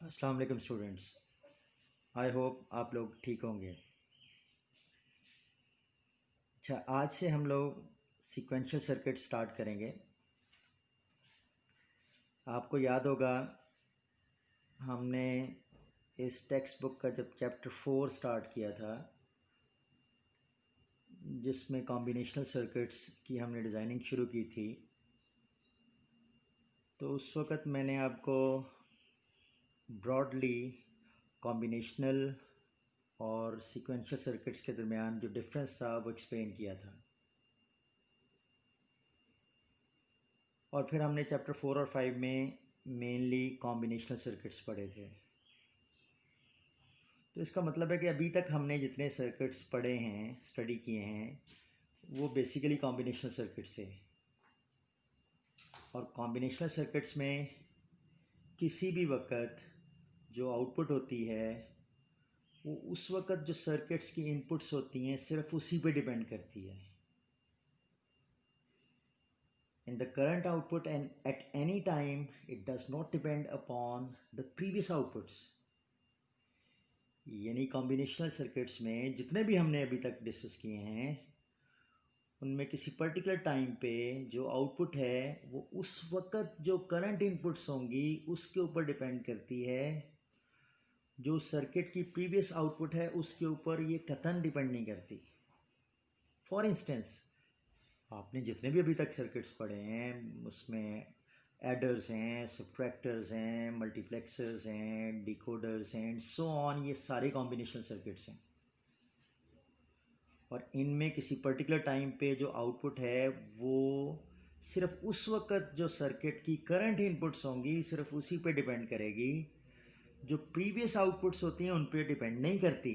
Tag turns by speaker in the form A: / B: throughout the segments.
A: अस्सलाम वालेकुम students. I hope आप लोग ठीक होंगे। अच्छा, आज से हम लोग सीक्वेंशियल सर्किट स्टार्ट करेंगे। आपको याद होगा हमने इस टेक्स्ट बुक का जब चैप्टर 4 स्टार्ट किया था, जिसमें कॉम्बिनेशनल सर्किट्स की हमने डिज़ाइनिंग शुरू की थी, तो उस वक़्त मैंने आपको ब्रॉडली कॉम्बिनेशनल और सीक्वेंशियल सर्किट्स के दरमियान जो डिफरेंस था वो एक्सप्लेन किया था। और फिर हमने चैप्टर 4 और 5 में मेनली कॉम्बिनेशनल सर्किट्स पढ़े थे। तो इसका मतलब है कि अभी तक हमने जितने सर्किट्स पढ़े हैं, स्टडी किए हैं, वो बेसिकली कॉम्बिनेशनल सर्किट्स है। और कॉम्बिनेशनल सर्किट्स में किसी भी वक्त जो आउटपुट होती है वो उस वक्त जो सर्किट्स की इनपुट्स होती हैं सिर्फ उसी पे डिपेंड करती है। In the current output and at any time it does not depend upon the previous outputs। यानी कॉम्बिनेशनल सर्किट्स में जितने भी हमने अभी तक डिस्कस किए हैं उनमें किसी पर्टिकुलर टाइम पे जो आउटपुट है वो उस वक्त जो करंट इनपुट्स होंगी उसके ऊपर डिपेंड करती है। जो सर्किट की प्रीवियस आउटपुट है उसके ऊपर ये कतन डिपेंड नहीं करती। फॉर इंस्टेंस, आपने जितने भी अभी तक सर्किट्स पढ़े हैं उसमें एडर्स हैं, सब्ट्रैक्टर्स हैं, मल्टीप्लेक्सर्स हैं, डिकोडर्स हैं एंड सो ऑन, ये सारे कॉम्बिनेशन सर्किट्स हैं। और इनमें किसी पर्टिकुलर टाइम पे जो आउटपुट है वो सिर्फ उस वक्त जो सर्किट की करंट इनपुट्स होंगी सिर्फ उसी पे डिपेंड करेगी। जो प्रीवियस आउटपुट्स होती हैं उन पे डिपेंड नहीं करती।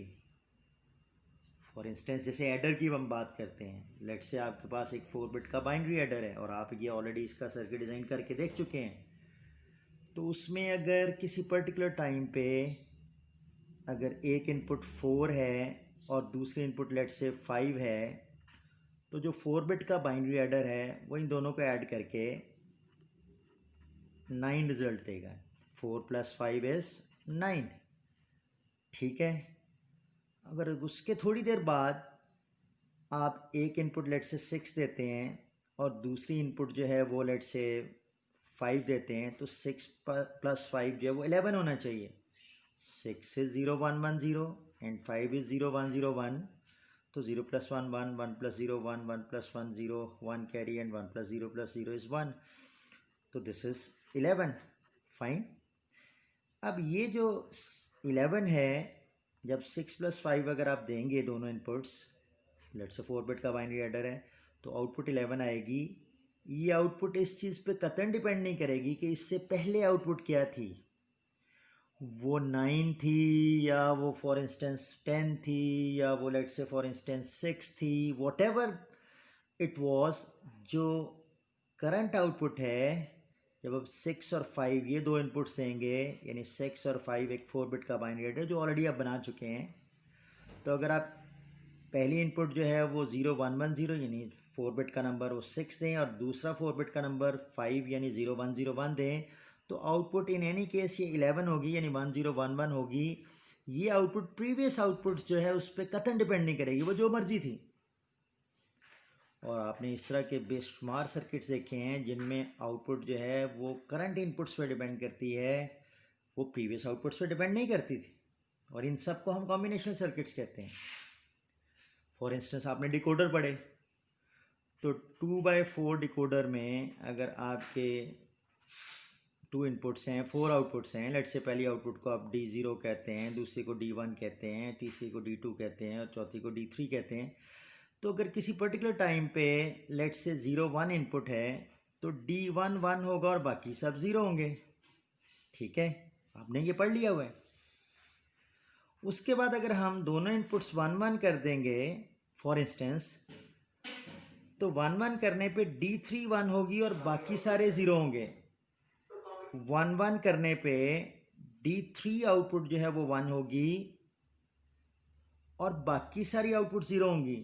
A: फॉर इंस्टेंस, जैसे एडर की हम बात करते हैं, लेट्स से आपके पास एक 4 बिट का बाइनरी एडर है और आप ये ऑलरेडी इसका सर्किट डिज़ाइन करके देख चुके हैं। तो उसमें अगर किसी पर्टिकुलर टाइम पे अगर एक इनपुट 4 है और दूसरे इनपुट लेट्स से 5 है, तो जो 4 बिट का बाइनरी एडर है वो इन दोनों को ऐड करके 9 रिजल्ट देगा। 4 + 5 इज़ 9। ठीक है। अगर उसके थोड़ी देर बाद आप एक इनपुट लेट से 6 देते हैं और दूसरी इनपुट जो है वो लेट से 5 देते हैं, तो 6 + 5 जो है वो 11 होना चाहिए। 6 इज़ 0 1 1 0 एंड 5 इज़ 0 1 0 1। तो 0 + 1 1, 1 + 0 1, 1 + 1 0, 1 कैरी एंड 1 + 0 + 0 इज़ 1। तो दिस इज़ 11। फाइन। अब ये जो 11 है, जब 6 + 5 अगर आप देंगे दोनों इनपुट्स, लेट्स से 4 बिट का बाइनरी एडर है, तो आउटपुट 11 आएगी। ये आउटपुट इस चीज़ पे कतई डिपेंड नहीं करेगी कि इससे पहले आउटपुट क्या थी, वो 9 थी या वो फॉर इंस्टेंस 10 थी या वो लेट्स से फॉर इंस्टेंस 6 थी, वॉट एवर इट वॉज। जो करंट आउटपुट है, जब अब 6 और 5 ये दो इनपुट्स देंगे, यानी 6 और 5 एक 4 बिट का बाइनरी एडर जो ऑलरेडी आप बना चुके हैं, तो अगर आप पहली इनपुट जो है वो 0 1 1 0 यानी 4 बिट का नंबर वो 6 दें और दूसरा 4 बिट का नंबर 5 यानी 0 1 0 1 दें, तो आउटपुट इन एनी केस ये 11 होगी यानी 1 0 1 1 होगी। ये आउटपुट प्रीवियस आउटपुट जो है उस पर कतई डिपेंड नहीं करेगी, वो जो मर्जी थी। और आपने इस तरह के बेशुमार सर्किट्स देखे हैं जिनमें आउटपुट जो है वो करंट इनपुट्स पर डिपेंड करती है, वो प्रीवियस आउटपुट्स पर डिपेंड नहीं करती थी। और इन सब को हम कॉम्बिनेशन सर्किट्स कहते हैं। फॉर इंस्टेंस, आपने डिकोडर पढ़े, तो 2/4 डिकोडर में अगर आपके 2 इनपुट्स हैं, 4 आउटपुट्स हैं, लेट से पहली आउटपुट को आप D0 कहते हैं, दूसरे को D1 कहते हैं, तीसरे को D2 कहते हैं और चौथी को D3 कहते हैं। तो अगर किसी पर्टिकुलर टाइम पे लेट से 0 1 इनपुट है, तो D1 1 होगा और बाकी सब 0 होंगे। ठीक है, आपने ये पढ़ लिया हुआ है। उसके बाद अगर हम दोनों इनपुट्स 1 1 कर देंगे फॉर इंस्टेंस, तो 1 1 करने पे D3 1 होगी और बाकी सारे 0 होंगे। 1 1 करने पे D3 आउटपुट जो है वो 1 होगी और बाकी सारी आउटपुट 0 होंगी।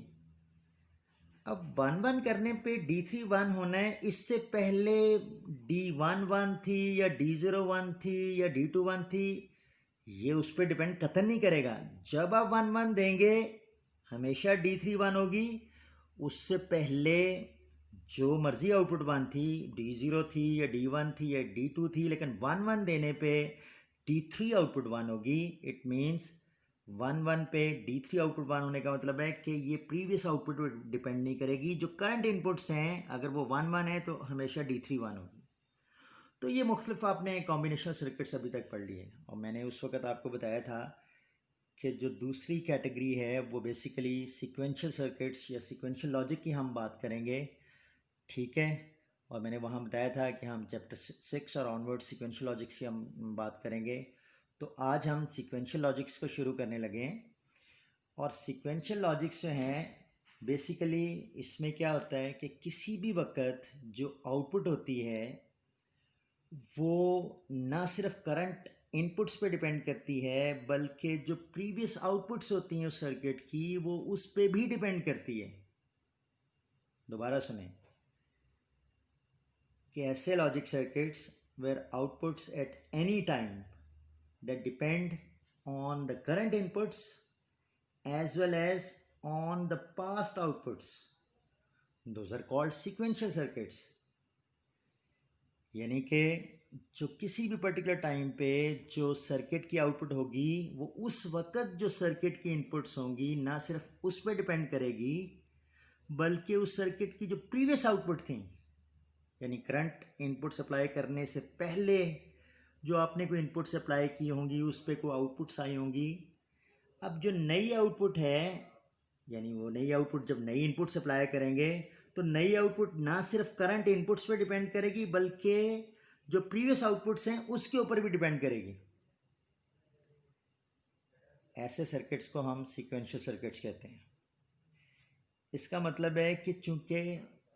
A: अब 1 1 करने पे D3 1 होना है, इससे पहले D1 1 थी या D0 1 थी या D2 1 थी, ये उस पर डिपेंड कतई नहीं करेगा। जब आप 1 1 देंगे हमेशा D3 1 होगी। उससे पहले जो मर्जी आउटपुट 1 थी, D0 थी या D1 थी या D2 थी, लेकिन 1 1 देने पे D3 आउटपुट 1 होगी। इट मीन्स 1 1 पे D3 आउटपुट 1 होने का मतलब है कि ये प्रीवियस आउटपुट पर डिपेंड नहीं करेगी। जो करंट इनपुट्स हैं अगर वो 1 1 है तो हमेशा D3 1 होगी। तो ये मुख्तलिफ आपने कॉम्बिनेशन सर्किट्स अभी तक पढ़ लिए, और मैंने उस वक्त आपको बताया था कि जो दूसरी कैटेगरी है वो बेसिकली सीक्वेंशियल सर्किट्स या सीक्वेंशियल लॉजिक की हम बात करेंगे, ठीक है। और मैंने वहाँ बताया था कि हम चैप्टर 6 और ऑनवर्ड सीक्वेंशियल लॉजिक्स की हम बात करेंगे। तो आज हम सीक्वेंशियल लॉजिक्स को शुरू करने लगे हैं। और सीक्वेंशियल लॉजिक्स जो हैं बेसिकली इसमें क्या होता है कि किसी भी वक्त जो आउटपुट होती है वो ना सिर्फ करंट इनपुट्स पे डिपेंड करती है, बल्कि जो प्रीवियस आउटपुट्स होती हैं उस सर्किट की वो उस पे भी डिपेंड करती है। दोबारा सुने कि ऐसे logic circuits where outputs at any time that depend on the current inputs as well as on the past outputs, those are called sequential circuits. यानी कि जो किसी भी पर्टिकुलर टाइम पे जो सर्किट की आउटपुट होगी वो उस वक्त जो सर्किट की इनपुट्स होंगी ना सिर्फ उस पर डिपेंड करेगी, बल्कि उस सर्किट की जो प्रीवियस आउटपुट थी, यानी करंट इनपुट सप्लाई करने से पहले जो आपने कोई इनपुट सप्लाई की होंगी उस पर कोई आउटपुट्स आई होंगी। अब जो नई आउटपुट है, यानी वो नई आउटपुट जब नई इनपुट सप्लाई करेंगे तो नई आउटपुट ना सिर्फ करंट इनपुट्स पे डिपेंड करेगी बल्कि जो प्रीवियस आउटपुट्स हैं उसके ऊपर भी डिपेंड करेगी। ऐसे सर्किट्स को हम सीक्वेंशियल सर्किट्स कहते हैं। इसका मतलब है कि चूंकि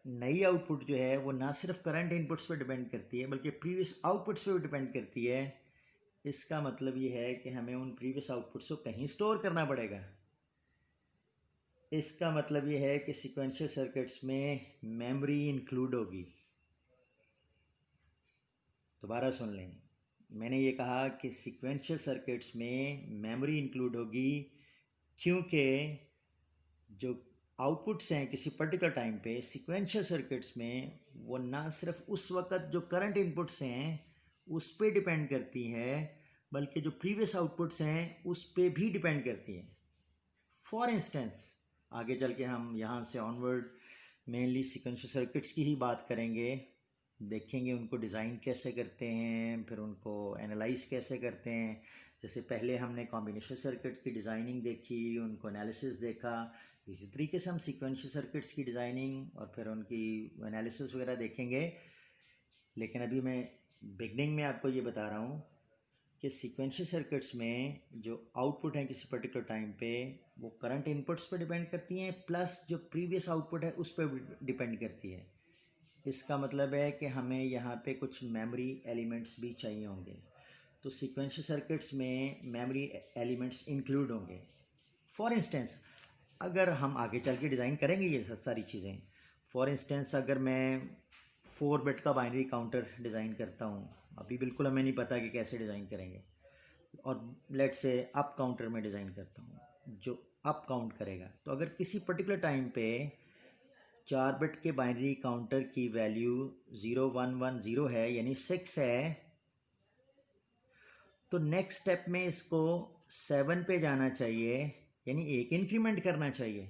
A: नई आउटपुट जो है वो ना सिर्फ करंट इनपुट्स पे डिपेंड करती है बल्कि प्रीवियस आउटपुट्स पे भी डिपेंड करती है। इसका मतलब ये है कि हमें उन प्रीवियस आउटपुट्स को कहीं स्टोर करना पड़ेगा। इसका मतलब ये है कि सीक्वेंशियल सर्किट्स में मेमोरी इंक्लूड होगी। दोबारा सुन लें, मैंने ये कहा कि सीक्वेंशियल सर्किट्स में मेमोरी इंक्लूड होगी क्योंकि जो आउटपुट्स हैं किसी पर्टिकुलर टाइम पे सीक्वेंशियल सर्किट्स में वो ना सिर्फ उस वक्त जो करंट इनपुट्स हैं उस पे डिपेंड करती हैं बल्कि जो प्रीवियस आउटपुट्स हैं उस पे भी डिपेंड करती हैं। फॉर इंस्टेंस आगे चल के हम यहाँ से ऑनवर्ड मेनली सीक्वेंशियल सर्किट्स की ही बात करेंगे, देखेंगे उनको डिज़ाइन कैसे करते हैं, फिर उनको एनालाइज कैसे करते हैं। जैसे पहले हमने कॉम्बिनेशन सर्किट की डिज़ाइनिंग देखी, उनको एनालिसिस देखा, इसी तरीके से हम सीक्वेंशियल सर्किट्स की डिज़ाइनिंग और फिर उनकी एनालिसिस वगैरह देखेंगे। लेकिन अभी मैं बिगनिंग में आपको ये बता रहा हूँ कि सीक्वेंशियल सर्किट्स में जो आउटपुट हैं किसी पर्टिकुलर टाइम पे वो करंट इनपुट्स पे डिपेंड करती हैं, प्लस जो प्रीवियस आउटपुट है उस पर डिपेंड करती है। इसका मतलब है कि हमें यहाँ पे कुछ मेमोरी एलिमेंट्स भी चाहिए होंगे। तो सीक्वेंशियल सर्किट्स में मेमोरी एलिमेंट्स इंक्लूड होंगे। फॉर इंस्टेंस अगर हम आगे चल के डिज़ाइन करेंगे ये सारी चीज़ें, फॉर इंस्टेंस अगर मैं 4 बिट का बाइनरी काउंटर डिज़ाइन करता हूँ, अभी बिल्कुल हमें नहीं पता कि कैसे डिज़ाइन करेंगे, और लेट से अप काउंटर में डिज़ाइन करता हूँ जो अप काउंट करेगा, तो अगर किसी पर्टिकुलर टाइम पे 4 बिट के बाइनरी काउंटर की वैल्यू 0110 है यानी 6 है, तो नेक्स्ट स्टेप में इसको 7 पे जाना चाहिए, यानी एक इंक्रीमेंट करना चाहिए।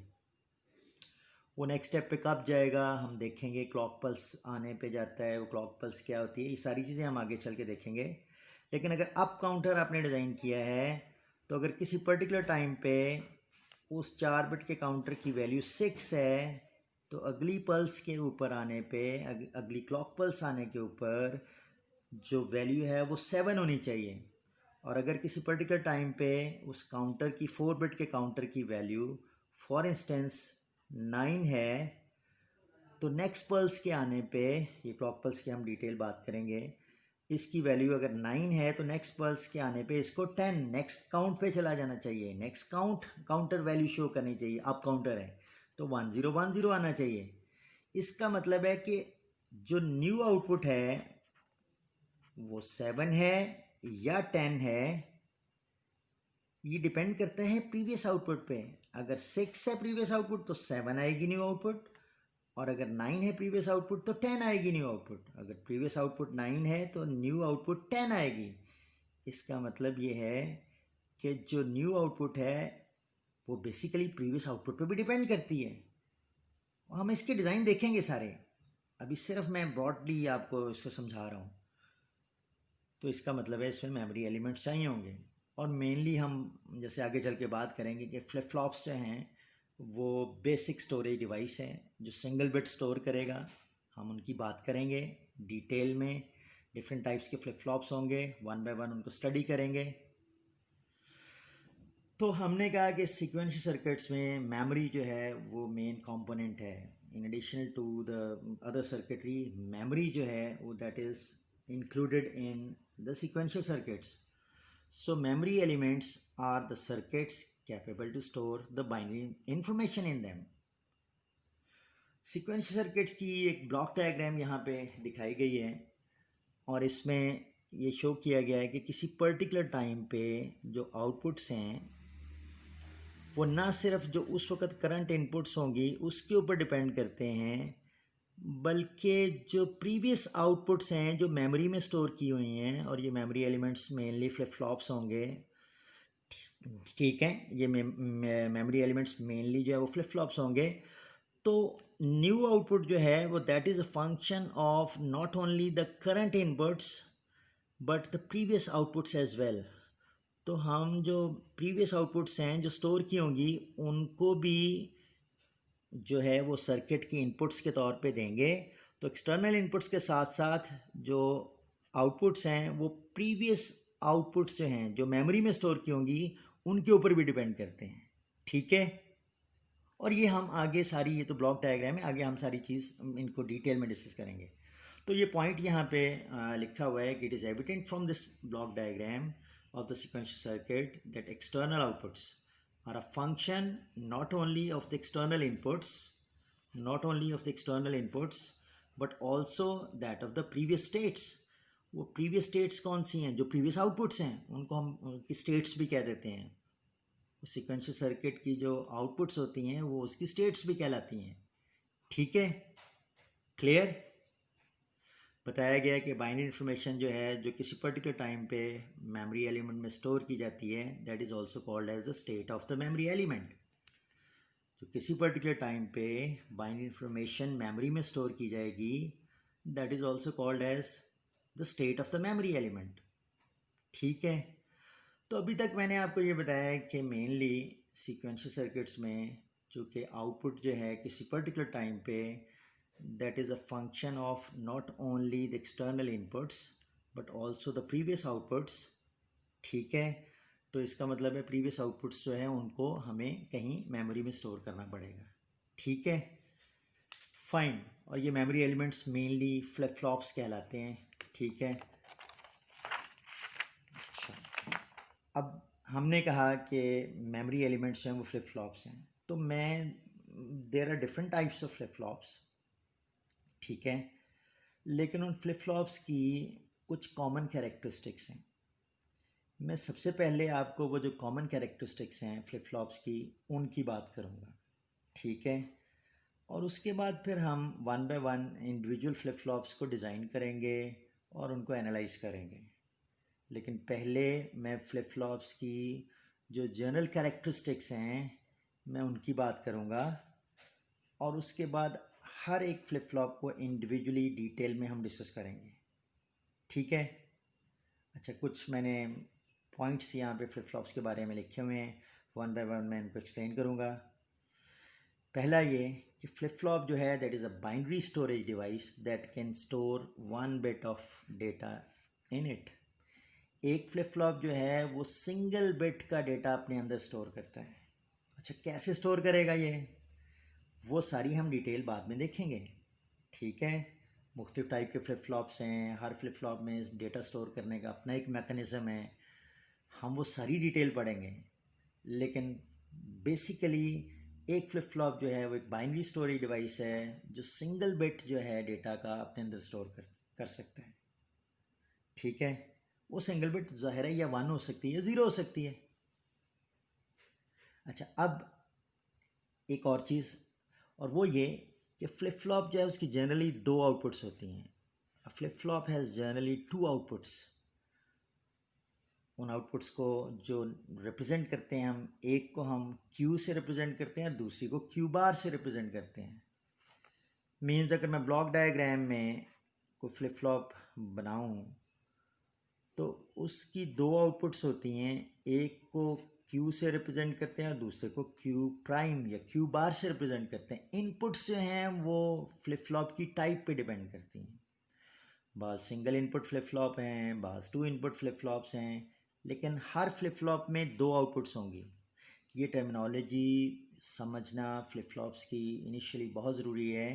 A: वो नेक्स्ट स्टेप पे कब जाएगा हम देखेंगे, क्लॉक पल्स आने पे जाता है, वो क्लॉक पल्स क्या होती है, ये सारी चीज़ें हम आगे चल के देखेंगे। लेकिन अगर अप काउंटर आपने डिज़ाइन किया है तो अगर किसी पर्टिकुलर टाइम पे उस 4 बिट के काउंटर की वैल्यू 6 है तो अगली पल्स के ऊपर आने पे, अगली क्लॉक पल्स आने के ऊपर जो वैल्यू है वो 7 होनी चाहिए। और अगर किसी पर्टिकुलर टाइम पे उस काउंटर की 4 बिट के काउंटर की वैल्यू फॉर इंस्टेंस 9 है तो नेक्स्ट पल्स के आने पे, ये क्लॉक पल्स की हम डिटेल बात करेंगे, इसकी वैल्यू अगर 9 है तो नेक्स्ट पल्स के आने पे इसको 10 नेक्स्ट काउंट पे चला जाना चाहिए, नेक्स्ट काउंटर वैल्यू शो करनी चाहिए। अप काउंटर है तो 1010 आना चाहिए। इसका मतलब है कि जो न्यू आउटपुट है वो 7 है या 10 है, ये डिपेंड करता है प्रीवियस आउटपुट पे। अगर 6 है प्रीवियस आउटपुट तो 7 आएगी न्यू आउटपुट, और अगर 9 है प्रीवियस आउटपुट तो 10 आएगी न्यू आउटपुट। अगर प्रीवियस आउटपुट 9 है तो न्यू आउटपुट 10 आएगी। इसका मतलब ये है कि जो न्यू आउटपुट है वो बेसिकली प्रीवियस आउटपुट पे भी डिपेंड करती है। हम इसके डिज़ाइन देखेंगे सारे, अभी सिर्फ मैं ब्रॉडली आपको इसको समझा रहा हूँ। तो इसका मतलब है इसमें मेमोरी एलिमेंट्स चाहिए होंगे, और मेनली हम जैसे आगे चल के बात करेंगे कि फ्लिप फ्लॉप्स जो हैं वो बेसिक स्टोरेज डिवाइस हैं जो सिंगल बिट स्टोर करेगा। हम उनकी बात करेंगे डिटेल में। डिफरेंट टाइप्स के फ्लिप फ्लॉप्स होंगे, वन बाय वन उनको स्टडी करेंगे। तो हमने कहा कि सीक्वेंशियल सर्किट्स में मेमोरी जो है वो मेन कंपोनेंट है। In additional to the other circuitry, memory जो है वो that is included in the sequential circuits. So memory elements are the circuits capable to store the binary information in them. Sequential circuits की एक block diagram यहाँ पे दिखाई गई है, और इसमें ये शो किया गया है कि किसी पर्टिकुलर टाइम पे जो आउटपुट्स हैं वो ना सिर्फ जो उस वक्त करंट इनपुट्स होंगी उसके ऊपर डिपेंड करते हैं, बल्कि जो प्रीवियस आउटपुट्स हैं जो मेमोरी में स्टोर की हुई हैं, और ये memory elements mainly flip flops होंगे। ठीक है, ये मेमोरी एलिमेंट्स मेनली जो है वो फ्लिप फ्लॉप्स होंगे। तो न्यू आउटपुट जो है वो that is a function of not only the current inputs but the previous outputs as well. तो हम जो प्रीवियस आउटपुट्स हैं जो स्टोर की होंगी उनको भी जो है वो सर्किट की इनपुट्स के तौर पे देंगे। तो एक्सटर्नल इनपुट्स के साथ साथ जो आउटपुट्स हैं वो प्रीवियस आउटपुट्स जो हैं जो मेमोरी में स्टोर की होंगी उनके ऊपर भी डिपेंड करते हैं। ठीक है, और ये हम आगे सारी, ये तो ब्लॉक डायग्राम है, आगे हम सारी चीज़ इनको डिटेल में डिस्कस करेंगे। तो ये पॉइंट यहाँ पे लिखा हुआ है कि it is evident from this block diagram of the sequential circuit that external outputs are a function not only of the external inputs, but also that of the previous states. वो previous states कौन सी हैं? जो previous outputs हैं उनको हम उनकी states भी कह देते हैं। sequential circuit की जो outputs होती हैं वो उसकी states भी कहलाती हैं। ठीक है, क्लियर? बताया गया कि बाइनरी इन्फॉर्मेशन जो है जो किसी पर्टिकुलर टाइम पे मेमोरी एलिमेंट में स्टोर की जाती है that is also called as the state of the memory element. जो किसी पर्टिकुलर टाइम पे बाइनरी इन्फॉर्मेशन मेमोरी में स्टोर की जाएगी that is also called as the state of the memory element. ठीक है, तो अभी तक मैंने आपको ये बताया है कि मेनली सीक्वेंशियल सर्किट्स में चूँकि आउटपुट जो है किसी पर्टिकुलर टाइम पे that is a function of not only the external inputs but also the previous outputs। ठीक है, तो इसका मतलब है प्रीवियस आउटपुट्स जो है उनको हमें कहीं मेमोरी में स्टोर करना पड़ेगा। ठीक है, फाइन। और ये memory elements mainly flip flops कहलाते हैं। ठीक है, अच्छा, अब हमने कहा कि मेमोरी एलिमेंट्स हैं वो फ्लिप फ्लॉप्स हैं, तो there are different types of flip flops. ठीक है, लेकिन उन फ्लिप फ्लॉप्स की कुछ कॉमन कैरेक्टरिस्टिक्स हैं। मैं सबसे पहले आपको वो जो कॉमन कैरेक्टरिस्टिक्स हैं फ्लिप फ्लॉप्स की उनकी बात करूँगा। ठीक है, और उसके बाद फिर हम one by one individual flip flops को डिज़ाइन करेंगे और उनको एनालाइज करेंगे। लेकिन पहले मैं फ्लिप फ्लॉप्स की जो जनरल कैरेक्टरिस्टिक्स हैं मैं उनकी बात करूँगा, और उसके बाद हर एक फ्लिप फ्लॉप को इंडिविजुअली डिटेल में हम डिस्कस करेंगे। ठीक है, अच्छा, कुछ मैंने पॉइंट्स यहाँ पे फ्लिप फ्लॉप्स के बारे में लिखे हुए हैं, वन बाय वन मैं इनको एक्सप्लेन करूँगा। पहला ये कि फ्लिप फ्लॉप जो है that is a binary storage device that can store one bit of data in it. एक फ्लिप फ्लॉप जो है वो सिंगल बिट का डेटा अपने अंदर स्टोर करता है। अच्छा, कैसे स्टोर करेगा ये, वो सारी हम डिटेल बाद में देखेंगे। ठीक है, मुख्तलिफ टाइप के फ्लिप फ्लॉप्स हैं, हर फ्लिप फ्लॉप में डेटा स्टोर करने का अपना एक मैकेनिज़्म है, हम वो सारी डिटेल पढ़ेंगे। लेकिन बेसिकली एक फ्लिप फ्लॉप जो है वो एक बाइनरी स्टोरेज डिवाइस है जो सिंगल बिट जो है डेटा का अपने अंदर स्टोर कर सकता है। ठीक है, वो सिंगल बिट ज़ाहिर है या 1 हो सकती है या 0 हो सकती है। अच्छा, अब एक और चीज़, और वो ये कि फ्लिप फ्लॉप जो है उसकी जनरली दो आउटपुट्स होती हैं। Flip flop has generally two outputs. उन आउटपुट्स को जो रिप्रेजेंट करते हैं हम, एक को हम क्यू से रिप्रेजेंट करते हैं और दूसरी को क्यू बार से रिप्रेजेंट करते हैं। मीन्स अगर मैं ब्लॉक डायग्राम में कोई फ्लिप फ्लॉप बनाऊं तो उसकी दो आउटपुट्स होती हैं, एक को क्यू से रिप्रेजेंट करते हैं और दूसरे को क्यू प्राइम या क्यू बार से रिप्रेजेंट करते हैं। इनपुट्स जो हैं वो फ्लिप फ्लॉप की टाइप पे डिपेंड करती हैं। बाज़ सिंगल इनपुट फ्लिप फ्लॉप हैं, बाज़ टू इनपुट फ्लिप फ्लॉप्स हैं, लेकिन हर फ्लिप फ्लॉप में दो आउटपुट्स होंगी। ये टर्मिनोलॉजी समझना फ्लिप फ्लॉप्स की इनिशियली बहुत ज़रूरी है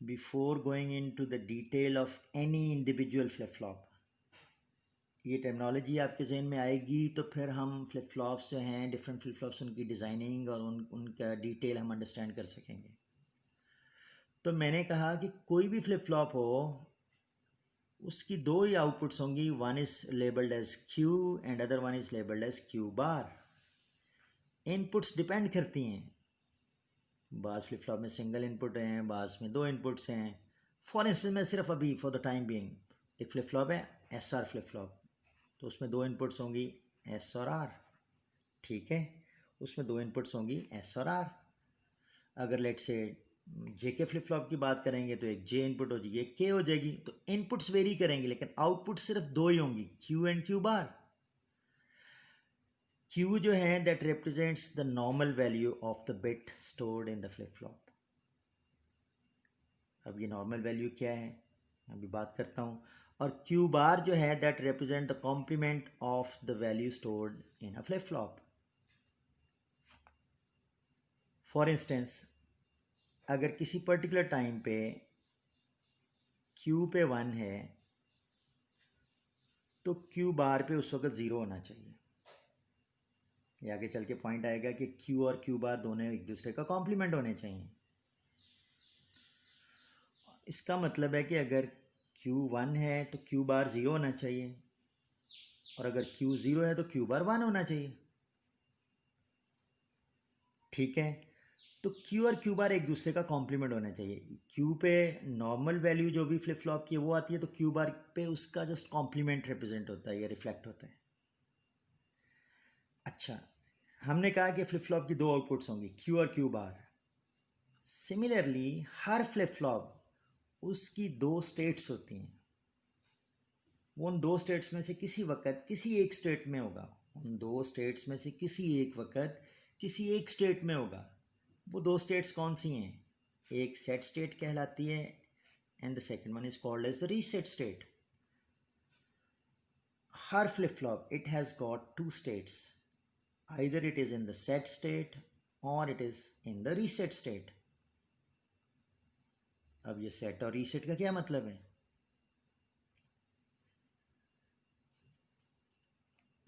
A: before going into the detail of any individual flip flop. ये टर्मिनोलॉजी आपके जहन में आएगी तो फिर हम फ्लिप फ्लॉप्स जो हैं, डिफरेंट फ्लिप फ्लॉप्स, उनकी डिज़ाइनिंग और उनका डिटेल हम अंडरस्टैंड कर सकेंगे। तो मैंने कहा कि कोई भी फ्लिप फ्लॉप हो उसकी दो ही आउटपुट्स होंगी, one is labelled as Q and other one is labelled as Q bar. Inputs depend करती हैं, बाज़ फ्लिप फ्लॉप में सिंगल इनपुट हैं, बाज़ में दो इनपुट्स हैं। फॉर इंस्टेंस मैं सिर्फ अभी फॉर द टाइम बीइंग, एक फ्लिप फ्लॉप है एस आर फ्लिप फ्लॉप, तो उसमें दो इनपुट्स होंगी एस और आर। ठीक है, उसमें दो इनपुट्स होंगी एस और आर। अगर लेट से जे के फ्लिप फ्लॉप की बात करेंगे तो एक जे इनपुट हो जाएगी, एक के हो जाएगी। तो इनपुट्स वेरी करेंगे लेकिन आउटपुट सिर्फ दो ही होंगी, Q and Q bar. Q जो है that represents the normal value of the bit stored in the flip flop. अब ये नॉर्मल वैल्यू क्या है अभी बात करता हूँ। और क्यू बार जो है that represent the complement of the value stored in a flip flop. For instance अगर किसी पर्टिकुलर टाइम पे क्यू पे 1 है तो क्यू बार पे उस वक्त ज़ीरो होना चाहिए। ये आगे चल के पॉइंट आएगा कि क्यू और क्यू बार दोनों एक दूसरे का कॉम्प्लीमेंट होने चाहिए। इसका मतलब है कि अगर क्यू 1 है तो क्यू बार ज़ीरो होना चाहिए, और अगर क्यू 0 है तो क्यू बार 1 होना चाहिए। ठीक है, तो क्यू और क्यू बार एक दूसरे का कॉम्प्लीमेंट होना चाहिए। क्यू पे नॉर्मल वैल्यू जो भी फ्लिप फ्लॉप की है वो आती है, तो क्यू बार पे उसका जस्ट कॉम्प्लीमेंट रिप्रेजेंट होता है या रिफ्लेक्ट होता है। अच्छा, हमने कहा कि फ्लिप फ्लॉप की दो आउटपुट्स होंगी, क्यू और क्यू बार। सिमिलरली हर फ्लिप फ्लॉप उसकी दो स्टेट्स होती हैं। वो उन दो स्टेट्स में से किसी वक्त किसी एक स्टेट में होगा, उन दो स्टेट्स में से किसी एक वक्त किसी एक स्टेट में होगा। वो दो स्टेट्स कौन सी हैं? एक सेट स्टेट कहलाती है and the second one is called as the reset state. हर flip flop it has got two states, either it is in the set state or it is in the reset state. अब ये set और reset का क्या मतलब है?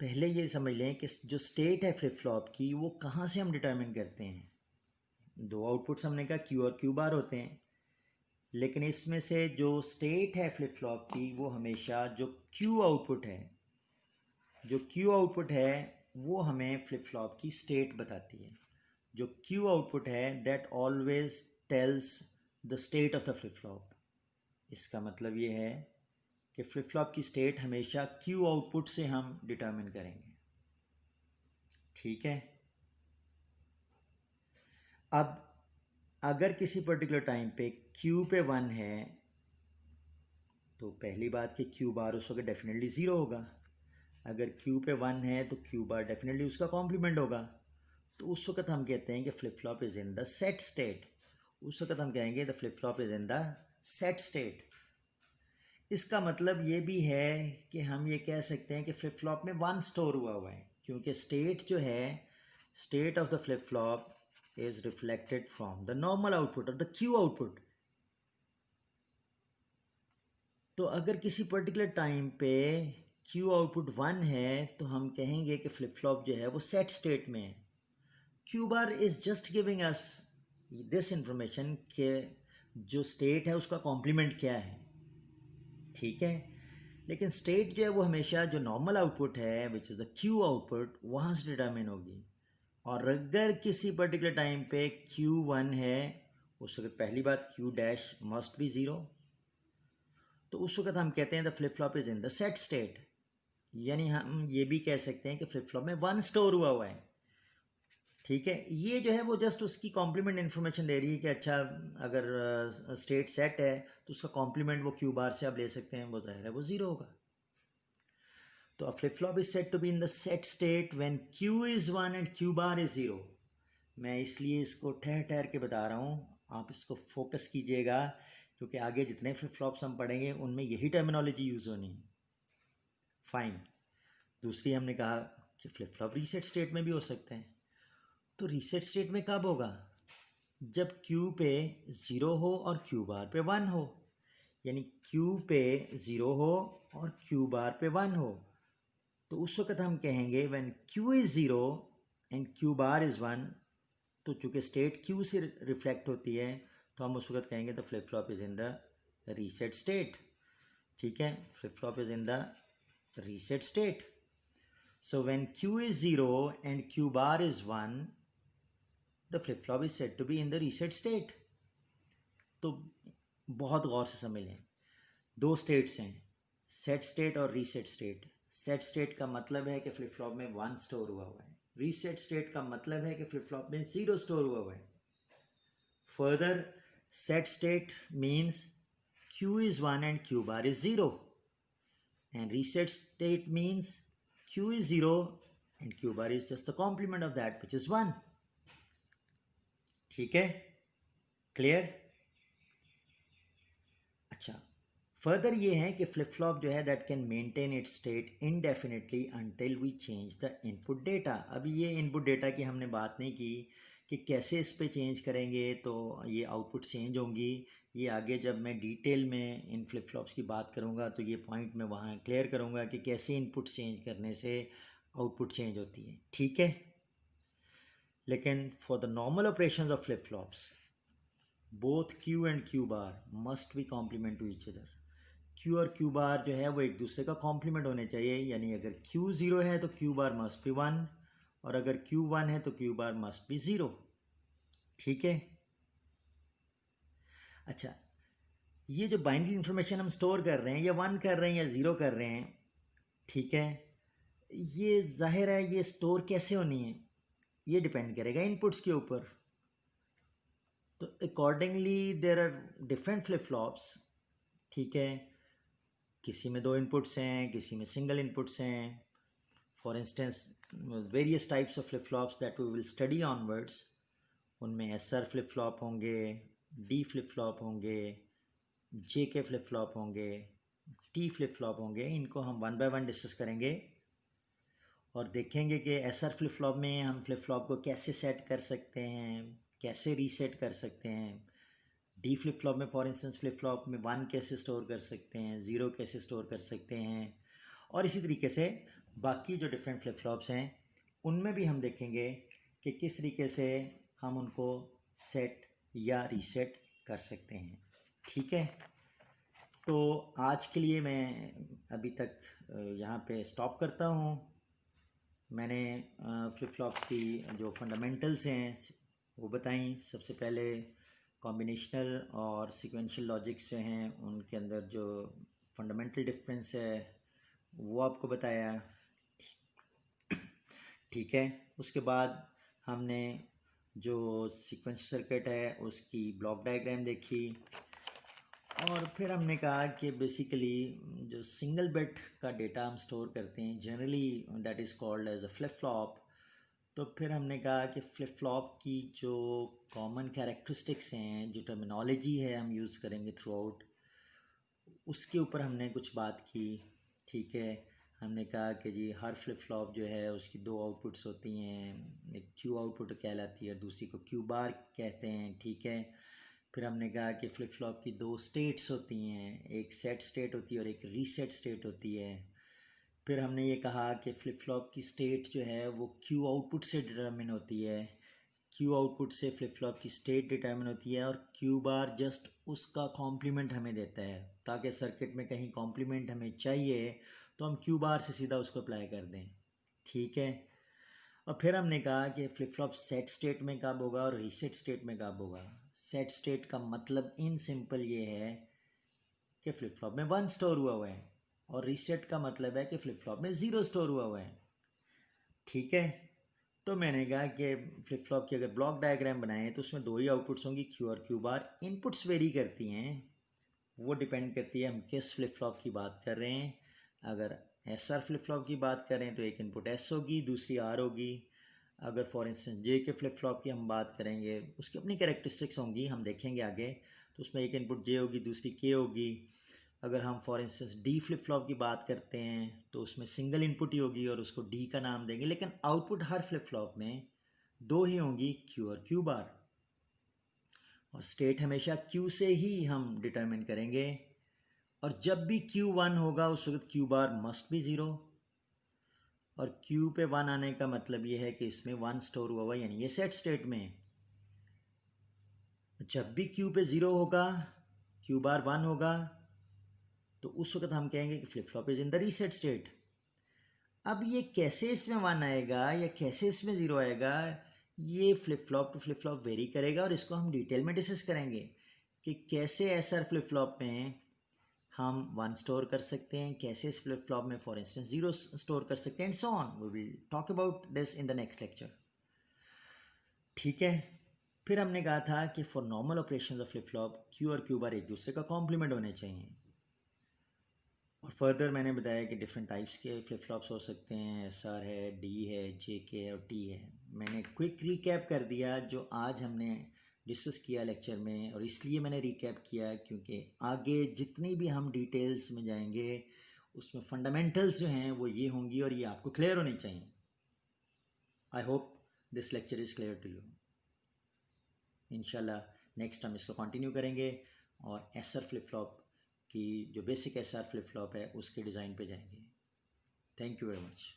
A: पहले ये समझ लें कि जो स्टेट है फ्लिप फ्लॉप की वो कहाँ से हम डिटरमिन करते हैं। दो आउटपुट्स हमने कहा क्यू और क्यू बार होते हैं, लेकिन इसमें से जो स्टेट है फ्लिप फ्लॉप की वो हमेशा जो क्यू आउटपुट है, जो क्यू आउटपुट है वो हमें फ्लिप फ्लॉप की स्टेट बताती है। जो क्यू आउटपुट है that always tells the state of the flip flop. इसका मतलब ये है कि फ्लिप फ्लॉप की स्टेट हमेशा क्यू आउटपुट से हम डिटरमिन करेंगे। ठीक है, अब अगर किसी पर्टिकुलर टाइम पे क्यू पे 1 है तो पहली बात कि क्यू बार उस वक्त डेफिनेटली ज़ीरो होगा। अगर क्यू पे 1 है तो क्यू बार डेफिनेटली उसका कॉम्प्लीमेंट होगा। तो उस वक्त हम कहते हैं कि flip flop is in the set state. उस वक्त हम कहेंगे the flip flop is in the set state. इसका मतलब ये भी है कि हम ये कह सकते हैं कि फ्लिप फ्लॉप में 1 स्टोर हुआ है, क्योंकि स्टेट जो है, state of the flip flop is reflected from the normal output और द क्यू आउटपुट। तो अगर किसी पर्टिकुलर टाइम पे क्यू आउटपुट 1 है तो हम कहेंगे कि फ्लिप फ्लॉप जो है वो सेट स्टेट में है। Q bar is just giving us this information कि जो स्टेट है उसका कॉम्प्लीमेंट क्या है। ठीक है, लेकिन स्टेट जो है वो हमेशा जो नॉर्मल आउटपुट है which is the Q output वहाँ से डिटरमिन होगी। और अगर किसी पर्टिकुलर टाइम पे Q1 है उस वक्त पहली बात Q dash must be zero, तो उस वक्त हम कहते हैं the flip flop is in the set state. यानी हम ये भी कह सकते हैं कि फ्लिप फ्लॉप में 1 स्टोर हुआ है। ठीक है, ये जो है वो जस्ट उसकी कॉम्प्लीमेंट इन्फॉर्मेशन दे रही है कि अच्छा अगर स्टेट सेट है तो उसका कॉम्प्लीमेंट वो क्यू बार से आप ले सकते हैं, वो जाहिर है वो ज़ीरो होगा। तो a flip flop is set to be in the set state when Q is one and Q bar is zero. मैं इसलिए इसको ठहर ठहर के बता रहा हूँ, आप इसको फोकस कीजिएगा क्योंकि आगे जितने फ्लिप फ्लॉप्स हम पढ़ेंगे उनमें यही टर्मिनोलॉजी यूज़ होनी है। फाइन। दूसरी हमने कहा कि फ्लिप फ्लॉप रीसेट स्टेट में भी हो सकते हैं। तो रीसेट स्टेट में कब होगा? जब Q पे ज़ीरो हो और Q बार पे वन हो। यानी Q पे ज़ीरो हो और Q बार पे वन हो, तो उस वक्त हम कहेंगे when Q is zero and Q bar is one. तो चूँकि स्टेट Q से रिफ्लेक्ट होती है तो हम उस वक्त कहेंगे the flip flop is in the reset state. ठीक है, flip flop is in the reset state. So when Q is zero and Q bar is one, the flip flop is said to be in the reset state. तो बहुत गौर से समझ लें, दो states हैं, सेट स्टेट और reset state. Set state का मतलब है कि फ्लिप फ्लॉप में वन स्टोर हुआ है। रीसेट स्टेट का मतलब है कि फ्लिप फ्लॉप में ज़ीरो स्टोर हुआ है। Further, set state means Q is 1 and Q bar is 0, and reset state means Q is 0 and Q bar is just the complement of that which is 1. ठीक है, clear? अच्छा, further ये है कि flip flop जो है that can maintain its state indefinitely until we change the input data. अभी ये इनपुट डेटा की हमने बात नहीं की कि कैसे इस पे चेंज करेंगे तो ये आउटपुट चेंज होंगी। ये आगे जब मैं डिटेल में इन फ्लिप फ्लॉप्स की बात करूँगा तो ये पॉइंट मैं वहाँ क्लियर करूँगा कि कैसे इनपुट चेंज करने से आउटपुट चेंज होती है। ठीक है, लेकिन for the normal operations of flip flops both Q and Q bar must be complement to each other. Q और Q बार जो है वो एक दूसरे का कॉम्प्लीमेंट होने चाहिए। यानी अगर Q ज़ीरो है तो Q bar must B one, और अगर Q वन है तो Q bar must be zero. ठीक है, अच्छा, ये जो बाइनरी इन्फॉर्मेशन हम स्टोर कर रहे हैं या वन कर रहे हैं या ज़ीरो कर रहे हैं, ठीक है, ये जाहिर है ये स्टोर कैसे होनी है ये डिपेंड करेगा इनपुट्स के ऊपर। तो accordingly there are different flip flops. ठीक है, किसी में दो इनपुट्स हैं, किसी में सिंगल इनपुट्स हैं। For instance various types of flip flops that we will study onwards, उनमें SR फ्लिप फ्लॉप होंगे, D फ्लिप फ्लॉप होंगे, JK फ्लिप फ्लॉप होंगे, T फ्लिप फ्लॉप होंगे। इनको हम वन बाय वन डिस्कस करेंगे और देखेंगे कि SR फ्लिप फ्लॉप में हम फ्लिप फ्लॉप को कैसे सेट कर सकते हैं, कैसे रीसेट कर सकते हैं। डी फ्लिप फ्लॉप में फॉर इंस्टेंस फ्लिप फ्लॉप में वन कैसे स्टोर कर सकते हैं, ज़ीरो कैसे स्टोर कर सकते हैं, और इसी तरीके से बाकी जो डिफरेंट फ्लिप फ्लॉप्स हैं उनमें भी हम देखेंगे कि किस तरीके से हम उनको सेट या रीसेट कर सकते हैं। ठीक है, तो आज के लिए मैं अभी तक यहाँ पे स्टॉप करता हूँ। मैंने फ्लिप फ्लॉप्स की जो फंडामेंटल्स हैं वो बताई। सबसे पहले कॉम्बिनेशनल और सीक्वेंशियल लॉजिक्स जो हैं उनके अंदर जो फंडामेंटल डिफरेंस है वो आपको बताया। ठीक है, उसके बाद हमने जो सीक्वेंस सर्किट है उसकी ब्लॉक डायग्राम देखी, और फिर हमने कहा कि बेसिकली जो सिंगल बिट का डेटा हम स्टोर करते हैं generally that is called as a flip flop. तो फिर हमने कहा कि फ्लिप फ्लॉप की जो कॉमन कैरेक्टरिस्टिक्स हैं, जो टर्मिनोलॉजी है हम यूज़ करेंगे थ्रू आउट, उसके ऊपर हमने कुछ बात की। ठीक है, हमने कहा कि जी हर फ्लिप फ्लॉप जो है उसकी दो आउटपुट्स होती हैं, एक क्यू आउटपुट कहलाती है, दूसरी को क्यू बार कहते हैं। ठीक है, फिर हमने कहा कि फ्लिप फ्लॉप की दो स्टेट्स होती हैं, एक सेट स्टेट होती है और एक रीसेट स्टेट होती है। फिर हमने ये कहा कि फ्लिप फ्लॉप की स्टेट जो है वो क्यू आउटपुट से डिटरमिन होती है, क्यू आउटपुट से फ्लिप फ्लॉप की स्टेट डिटरमिन होती है, और क्यू बार जस्ट उसका कॉम्प्लीमेंट हमें देता है, ताकि सर्किट में कहीं कॉम्प्लीमेंट हमें चाहिए तो हम क्यू बार से सीधा उसको अप्लाई कर दें। ठीक है, और फिर हमने कहा कि फ्लिप फ्लॉप सेट स्टेट में कब होगा और रीसेट स्टेट में कब होगा। सेट स्टेट का मतलब इन सिंपल ये है कि फ्लिप फ्लॉप में 1 स्टोर हुआ है, और रीसेट का मतलब है कि फ्लिप फ्लॉप में 0 स्टोर हुआ है। ठीक है, तो मैंने कहा कि फ्लिप फ्लॉप की अगर ब्लॉक डायग्राम बनाएं तो उसमें 2 ही आउटपुट्स होंगी, क्यू और क्यू बार। इनपुट्स वेरी करती हैं, वो डिपेंड करती है हम किस फ्लिप फ्लॉप की बात कर रहे हैं। अगर एस आर फ्लिप फ्लॉप की बात करें तो एक इनपुट एस होगी, दूसरी आर होगी। अगर फॉर इंस्टेंस जे के फ्लिप फ्लॉप की हम बात करेंगे, उसकी अपनी कैरेक्टरिस्टिक्स होंगी, हम देखेंगे आगे, तो उसमें एक इनपुट जे होगी, दूसरी के होगी। अगर हम for instance D flip flop की बात करते हैं तो उसमें सिंगल इनपुट ही होगी और उसको डी का नाम देंगे, लेकिन आउटपुट हर फ्लिप फ्लॉप में 2 ही होंगी, क्यू और क्यू बार। और स्टेट हमेशा क्यू से ही हम डिटरमिन करेंगे, और जब भी Q1 होगा उस वक्त Q बार मस्ट बी 0, और Q पे 1 आने का मतलब ये है कि इसमें 1 स्टोर हुआ हुआ, यानी ये सेट स्टेट में। जब भी Q पे 0 होगा, Q बार 1 होगा, तो उस वक्त हम कहेंगे कि flip flop is in the reset state. अब ये कैसे इसमें 1 आएगा या कैसे इसमें 0 आएगा, ये flip flop to flip flop vary करेगा, और इसको हम डिटेल में डिस्कस करेंगे कि कैसे SR फ्लिप फ्लॉप में हम 1 स्टोर कर सकते हैं, कैसे इस फ्लिप फ्लॉप में फॉर इंस्टेंस 0 स्टोर कर सकते हैं, and so on. We will talk about this in the next lecture. ठीक है, फिर हमने कहा था कि for normal operation of flip flop Q और क्यू बार एक दूसरे का कॉम्प्लीमेंट होने चाहिए। और फर्दर मैंने बताया कि डिफरेंट टाइप्स के फ्लिप फ्लॉप्स हो सकते हैं, SR है, D है, JK है और T है। मैंने क्विक रिकैप कर दिया जो आज हमने डिस्कस किया लेक्चर में, और इसलिए मैंने रिकैप किया क्योंकि आगे जितनी भी हम डिटेल्स में जाएंगे उसमें फंडामेंटल्स जो हैं वो ये होंगी और ये आपको क्लियर होनी चाहिए। I hope this lecture is clear to you. इंशाल्लाह नेक्स्ट हम इसको कंटिन्यू करेंगे और SR फ्लिप फ्लॉप की जो बेसिक SR फ्लिप फ्लॉप है उसके डिज़ाइन पे जाएंगे। Thank you very much.